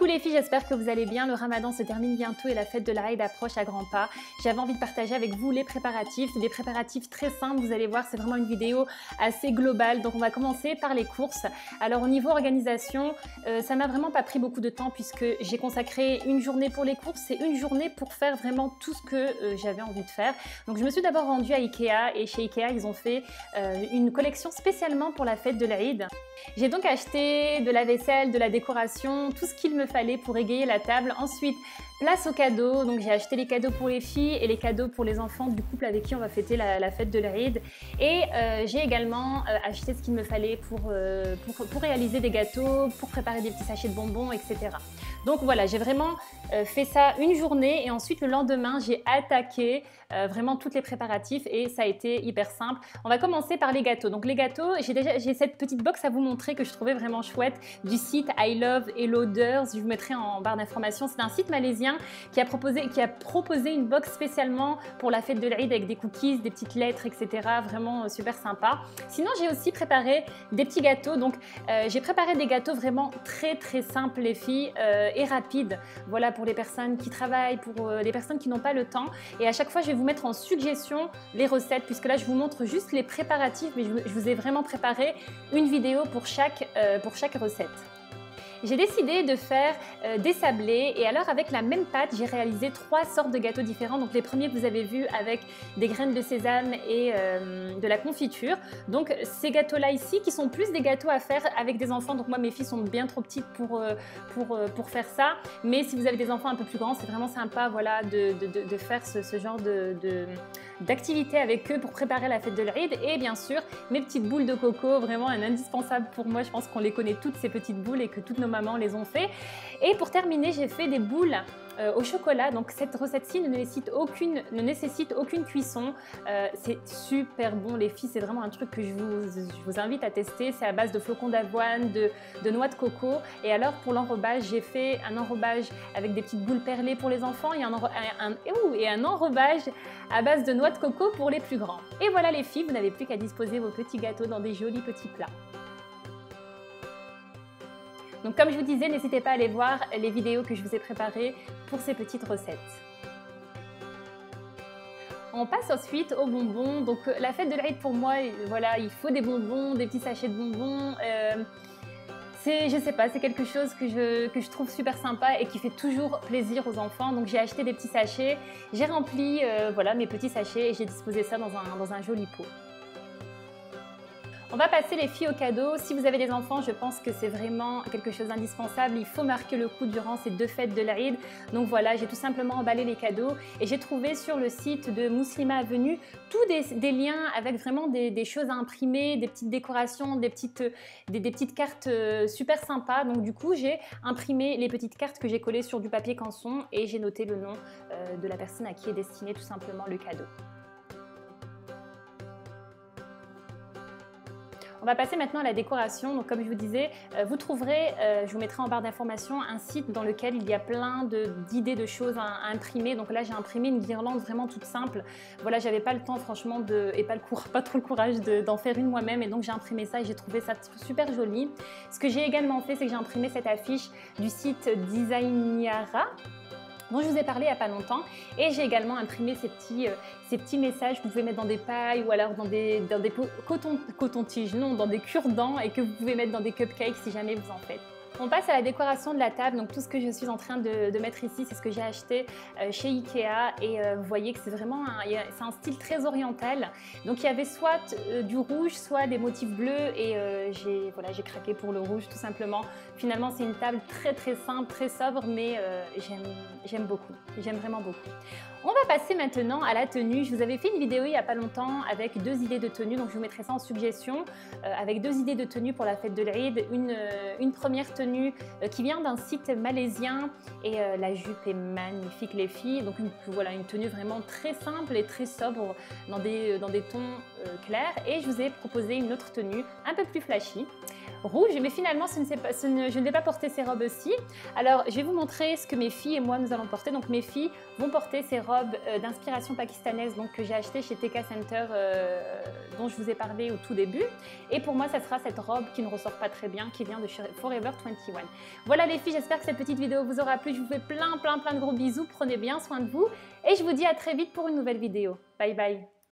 Coucou les filles, j'espère que vous allez bien. Le ramadan se termine bientôt et la fête de l'Aïd approche à grands pas. J'avais envie de partager avec vous les préparatifs. C'est des préparatifs très simples, vous allez voir, c'est vraiment une vidéo assez globale. Donc on va commencer par les courses. Alors au niveau organisation, ça m'a vraiment pas pris beaucoup de temps puisque j'ai consacré une journée pour les courses et une journée pour faire vraiment tout ce que j'avais envie de faire. Donc je me suis d'abord rendue à Ikea et chez Ikea, ils ont fait une collection spécialement pour la fête de l'Aïd. J'ai donc acheté de la vaisselle, de la décoration, tout ce qu'il me fallait pour égayer la table. Ensuite, place aux cadeaux. Donc j'ai acheté les cadeaux pour les filles et les cadeaux pour les enfants du couple avec qui on va fêter la fête de l'Aïd. Et j'ai également acheté ce qu'il me fallait pour réaliser des gâteaux, pour préparer des petits sachets de bonbons, etc. Donc voilà, j'ai vraiment fait ça une journée et ensuite le lendemain, j'ai attaqué vraiment tous les préparatifs et ça a été hyper simple. On va commencer par les gâteaux. Donc les gâteaux, j'ai cette petite box à vous montrer que je trouvais vraiment chouette du site I Love Eloders. Je vous mettrai en barre d'informations. C'est un site malaisien qui a proposé une box spécialement pour la fête de l'Aïd avec des cookies, des petites lettres, etc. Vraiment super sympa. Sinon, j'ai aussi préparé des petits gâteaux. Donc j'ai préparé des gâteaux vraiment très simples les filles et rapides. Voilà, pour les personnes qui travaillent, pour les personnes qui n'ont pas le temps. Et à chaque fois, je vais vous mettre en suggestion les recettes puisque là, je vous montre juste les préparatifs, mais je vous ai vraiment préparé une vidéo pour chaque recette. J'ai décidé de faire des sablés et alors avec la même pâte, j'ai réalisé 3 sortes de gâteaux différents. Donc les premiers, vous avez vu avec des graines de sésame et de la confiture. Donc ces gâteaux-là ici, qui sont plus des gâteaux à faire avec des enfants. Donc moi, mes filles sont bien trop petites pour faire ça. Mais si vous avez des enfants un peu plus grands, c'est vraiment sympa voilà, de faire ce genre d'activité avec eux pour préparer la fête de l'Aïd. Et bien sûr, mes petites boules de coco, vraiment un indispensable pour moi. Je pense qu'on les connaît toutes, ces petites boules, et que toutes nos mamans les ont fait. Et pour terminer, j'ai fait des boules au chocolat. Donc cette recette-ci ne nécessite aucune cuisson. C'est super bon les filles, c'est vraiment un truc que je vous invite à tester. C'est à base de flocons d'avoine, de noix de coco. Et alors pour l'enrobage, j'ai fait un enrobage avec des petites boules perlées pour les enfants et un enrobage à base de noix de coco pour les plus grands. Et voilà les filles, vous n'avez plus qu'à disposer vos petits gâteaux dans des jolis petits plats. Donc comme je vous disais, n'hésitez pas à aller voir les vidéos que je vous ai préparées pour ces petites recettes. On passe ensuite aux bonbons. Donc la fête de l'Aïd pour moi, voilà, il faut des bonbons, des petits sachets de bonbons. Je sais pas, c'est quelque chose que je trouve super sympa et qui fait toujours plaisir aux enfants. Donc j'ai acheté des petits sachets, j'ai rempli voilà, mes petits sachets et j'ai disposé ça dans un joli pot. On va passer les filles aux cadeaux. Si vous avez des enfants, je pense que c'est vraiment quelque chose d'indispensable. Il faut marquer le coup durant ces 2 fêtes de l'Aïd. Donc voilà, j'ai tout simplement emballé les cadeaux et j'ai trouvé sur le site de Muslima Avenue tous des liens avec vraiment des choses à imprimer, des petites décorations, des petites cartes super sympas. Donc du coup, j'ai imprimé les petites cartes que j'ai collées sur du papier canson et j'ai noté le nom de la personne à qui est destiné tout simplement le cadeau. On va passer maintenant à la décoration. Donc comme je vous disais, vous trouverez, je vous mettrai en barre d'informations, un site dans lequel il y a plein d'idées de choses à imprimer. Donc là, j'ai imprimé une guirlande vraiment toute simple. Voilà, j'avais pas le temps franchement et pas trop le courage d'en faire une moi-même. Et donc j'ai imprimé ça et j'ai trouvé ça super joli. Ce que j'ai également fait, c'est que j'ai imprimé cette affiche du site Designiara, dont je vous ai parlé il n'y a pas longtemps, et j'ai également imprimé ces petits messages que vous pouvez mettre dans des pailles ou alors dans des coton-tiges, non, dans des cure-dents, et que vous pouvez mettre dans des cupcakes si jamais vous en faites. On passe à la décoration de la table. Donc tout ce que je suis en train de mettre ici, c'est ce que j'ai acheté chez Ikea et vous voyez que c'est vraiment un style très oriental. Donc il y avait soit du rouge, soit des motifs bleus et j'ai craqué pour le rouge tout simplement. Finalement c'est une table très simple, très sobre, mais j'aime beaucoup, j'aime vraiment beaucoup. On va passer maintenant à la tenue. Je vous avais fait une vidéo il n'y a pas longtemps avec 2 idées de tenue, donc je vous mettrai ça en suggestion, avec 2 idées de tenue pour la fête de l'Aïd. Une première tenue qui vient d'un site malaisien et la jupe est magnifique les filles. Donc voilà, une tenue vraiment très simple et très sobre dans des tons clairs. Et je vous ai proposé une autre tenue un peu plus flashy. rouge, mais finalement je ne vais pas porter ces robes-ci. Alors je vais vous montrer ce que mes filles et moi nous allons porter. Donc mes filles vont porter ces robes d'inspiration pakistanaise donc, que j'ai achetées chez TK Center dont je vous ai parlé au tout début. Et pour moi ça sera cette robe qui ne ressort pas très bien, qui vient de Forever 21. Voilà les filles, j'espère que cette petite vidéo vous aura plu. Je vous fais plein de gros bisous, prenez bien soin de vous et je vous dis à très vite pour une nouvelle vidéo. Bye bye.